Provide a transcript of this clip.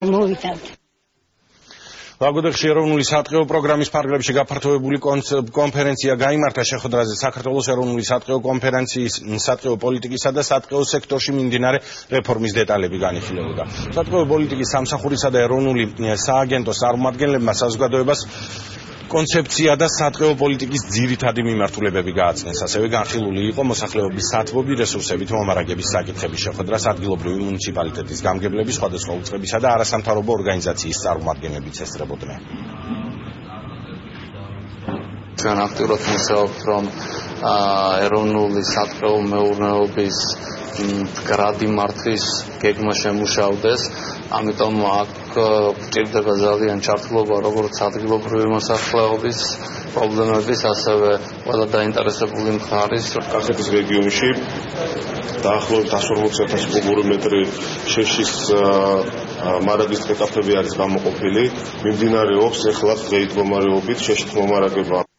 მოვიდათ. ლაგოდეხში ეროვნული სატყეო პროგრამის ფარგლებში გაფართოებული კონფერენცია გაიმართა შეხვედრაზე საქართველოს ეროვნული სატყეო კონფერენციის სატყეო პოლიტიკისა და სატყეო სექტორში მიმდინარე რეფორმის დეტალები განიხილებოდა. სატყეო პოლიტიკის სამსახურისა და ეროვნული სააგენტოს წარმომადგენლებმა საზოგადოებას კონცეფცია და სატყეო პოლიტიკის ძირითადი მიმართულებები გააცნეს. ასევე განხილული იყო მოსახლეობის სათბობი რესურსებით მომარაგების საკითხების შეხვედრა ადგილობრივი მუნიციპალიტეტის გამგებლების, სხვადასხვა უწყებისა და არასამთავრობო ორგანიზაციის წარმომადგენლებიც ესწრებოდნენ. ჩვენ აქტიურად ვმუშაობთ, რომ ეროვნული სატყეო მეურნეობის მდგრადი მართვის გეგმა შემუშავდეს. ამიტომ აქ გვჭირდება ძალიან ჩართულობა როგორც ადგილობრივი მოსახლეობის პრობლემების, ასევე ყველა დაინტერესებული მხარის. კახეთის რეგიონში დაახლოებით 140,000 კუბური მეტრი შეშის მარაგის ტყე კაფეები არის გამოყოფილი. მიმდინარეობს ეხლა დღეით მდგომარეობით შეშის მომარაგება.